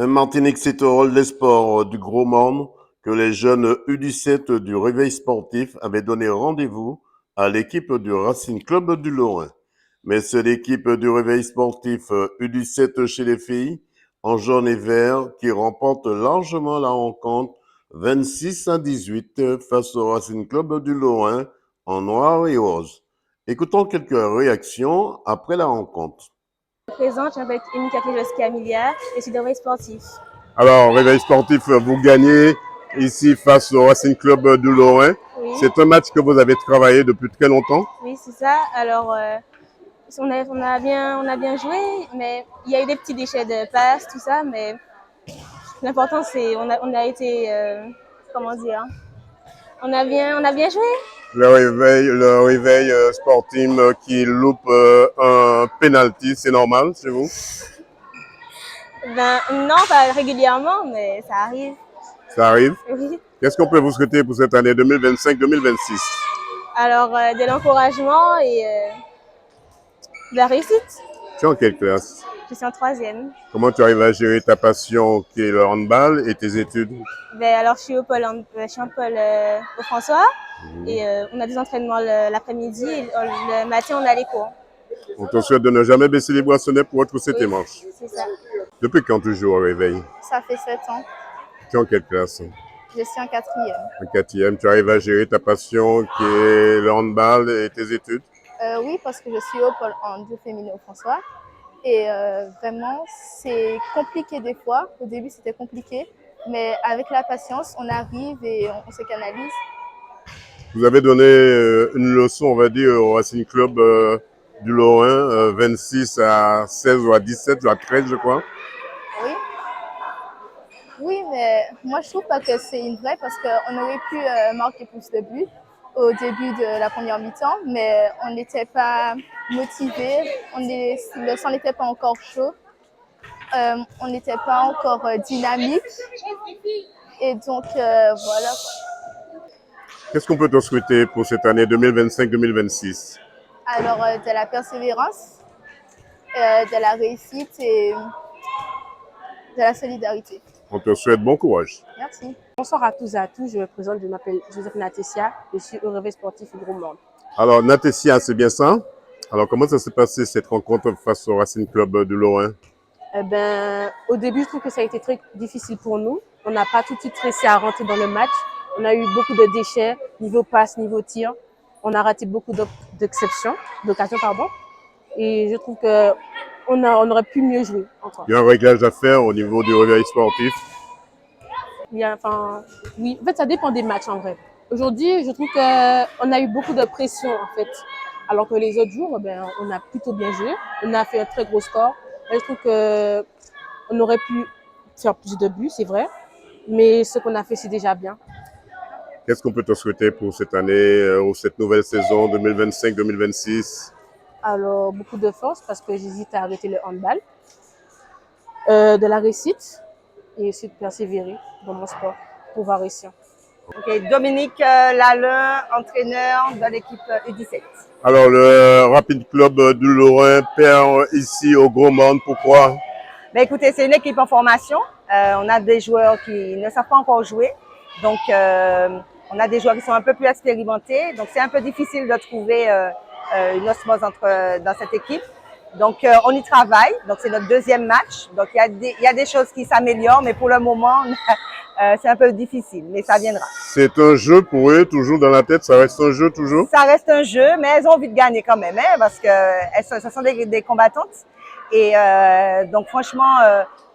Martinique, c'est au rôle des sports du Gros Monde que les jeunes U17 du Réveil sportif avaient donné rendez-vous à l'équipe du Racing Club du Lorrain. Mais c'est l'équipe du Réveil sportif U17 chez les filles, en jaune et vert, qui remporte largement la rencontre 26-18 face au Racing Club du Lorrain en noir et rose. Écoutons quelques réactions après la rencontre. Présente, je m'appelle Émilie Capiloski-Amelia et je suis de Réveil sportif. Alors, Réveil sportif, vous gagnez ici face au Racing Club du Lorrain. Oui, C'est un match que vous avez travaillé depuis très longtemps. oui, c'est ça. Alors, on a bien joué, mais il y a eu des petits déchets de passe, tout ça, mais l'important, c'est on a été, comment dire, on a bien joué. Le réveil sportif qui loupe un penalty, c'est normal chez vous? Ben, non, pas régulièrement, mais ça arrive. Ça arrive. Oui. Qu'est-ce qu'on peut vous souhaiter pour cette année 2025-2026? Alors, de l'encouragement et de la réussite. Tu es en quelle classe? Je suis en troisième. Comment tu arrives à gérer ta passion qui est le handball et tes études? Ben, alors, je suis au pôle, je suis en pôle au François et on a des entraînements l'après-midi et le matin, on a les cours. On te souhaite de ne jamais baisser les bracelets pour retrousser tes Oui, manches. c'est ça. Depuis quand tu joues au réveil? Ça fait 7 ans. Tu es en quelle classe? Je suis en quatrième. En quatrième, tu arrives à gérer ta passion qui est le handball et tes études? Oui, parce que je suis au pôle hand féminin au François. Et vraiment, c'est compliqué des fois. Au début, c'était compliqué. Mais avec la patience, on arrive et on se canalise. Vous avez donné une leçon, on va dire, au Racing Club du Lorrain, 26-16 ou à 17 ou à 13, je crois. Oui. Oui, mais moi, je trouve pas que c'est une vraie parce qu'on aurait pu marquer plus de buts au début de la première mi-temps, mais on n'était pas motivé, le sang n'était pas encore chaud, on n'était pas encore dynamique. Et donc, voilà. Qu'est-ce qu'on peut te souhaiter pour cette année 2025-2026? Alors, de la persévérance, de la réussite et de la solidarité. On te souhaite bon courage. Merci. Bonsoir à tous et à tous, je me présente, je m'appelle Joseph Natessia, je suis au Réveil sportif du Gros Monde. Alors, Natessia, c'est bien ça? Alors, comment ça s'est passé cette rencontre face au Racing Club du Lorrain? Au début, je trouve que ça a été très difficile pour nous. On n'a pas tout de suite réussi à rentrer dans le match. On a eu beaucoup de déchets, niveau passe, niveau tir. On a raté beaucoup d'occasions, pardon. Et je trouve que on aurait pu mieux jouer encore. Il y a un réglage à faire au niveau du réveil sportif. Oui, en fait, ça dépend des matchs en vrai. Aujourd'hui, je trouve qu'on a eu beaucoup de pression en fait. Alors que les autres jours, on a plutôt bien joué. On a fait un très gros score. Et je trouve qu'on aurait pu faire plus de buts, c'est vrai. Mais ce qu'on a fait, c'est déjà bien. Qu'est-ce qu'on peut te souhaiter pour cette année ou cette nouvelle saison 2025-2026? Alors, beaucoup de force parce que j'hésite à arrêter le handball. De la réussite et aussi de persévérer dans mon sport pour pouvoir réussir. Okay. Dominique Lalin, entraîneur de l'équipe U17. Alors, le Rapid Club du Lorrain perd ici au Gros Monde. Pourquoi? Ben, écoutez, c'est une équipe en formation. On a des joueurs qui ne savent pas encore jouer. Donc, on a des joueurs qui sont un peu plus expérimentés. Donc, c'est un peu difficile de trouver une osmose dans cette équipe. Donc, on y travaille. Donc, c'est notre deuxième match. Donc, il y a des choses qui s'améliorent, mais pour le moment, c'est un peu difficile, mais ça viendra. C'est un jeu pour eux, toujours dans la tête, ça reste un jeu toujours? Ça reste un jeu, mais elles ont envie de gagner quand même, hein, parce que ce sont des combattantes. Et donc, franchement,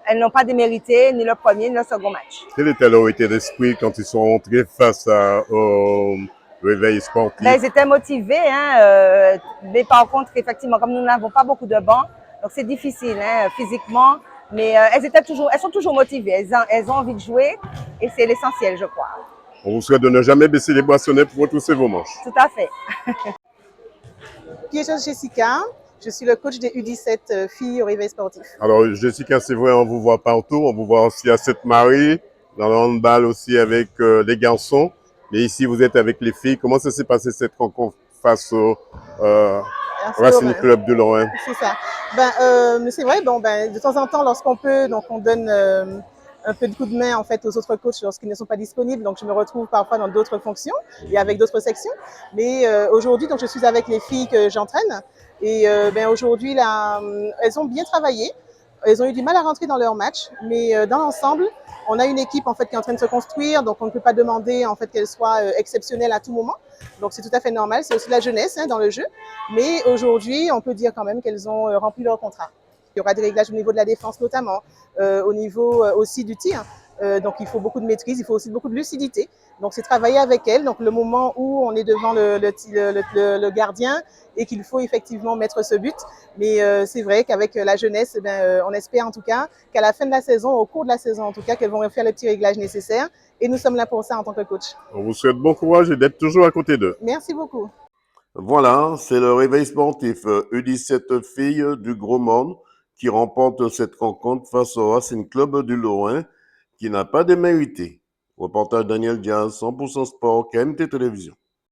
elles n'ont pas démérité ni le premier ni le second match. Quel était leur état d'esprit quand ils sont rentrés face au réveil sportif? Ben, ils étaient motivés, hein, mais par contre, effectivement, comme nous n'avons pas beaucoup de bancs, donc c'est difficile hein, physiquement, mais elles sont toujours motivées, elles ont envie de jouer et c'est l'essentiel, je crois. On vous souhaite de ne jamais baisser les bracelets pour retrousser vos manches. Tout à fait. Qui est Jessica, je suis le coach des U17 filles au réveil sportif. Alors Jessica, c'est vrai, on vous voit partout, on vous voit aussi à Sainte-Marie, dans le handball aussi avec les garçons. Mais ici, vous êtes avec les filles. Comment ça s'est passé cette rencontre face Racing Club du Lorrain. C'est ça. C'est vrai, de temps en temps, lorsqu'on peut, donc on donne un peu de coup de main en fait aux autres coachs lorsqu'ils ne sont pas disponibles. Donc je me retrouve parfois dans d'autres fonctions et avec d'autres sections. Mais aujourd'hui, donc je suis avec les filles que j'entraîne et aujourd'hui là, elles ont bien travaillé. Elles ont eu du mal à rentrer dans leur match, mais dans l'ensemble, on a une équipe en fait qui est en train de se construire, donc on ne peut pas demander en fait qu'elle soit exceptionnelle à tout moment. Donc c'est tout à fait normal. C'est aussi la jeunesse dans le jeu. Mais aujourd'hui, on peut dire quand même qu'elles ont rempli leur contrat. Il y aura des réglages au niveau de la défense notamment, au niveau aussi du tir. Donc il faut beaucoup de maîtrise, il faut aussi beaucoup de lucidité. Donc c'est travailler avec elles. Donc le moment où on est devant le gardien et qu'il faut effectivement mettre ce but. Mais c'est vrai qu'avec la jeunesse, on espère en tout cas qu'à la fin de la saison, au cours de la saison en tout cas, qu'elles vont faire les petits réglages nécessaires. Et nous sommes là pour ça en tant que coach. On vous souhaite bon courage et d'être toujours à côté d'eux. Merci beaucoup. Voilà, c'est le réveil sportif U17 filles du Gros Monde qui remporte cette rencontre face au Racing Club du Lorrain qui n'a pas démérité. Reportage Daniel Diaz, 100% Sport, KMT Télévision.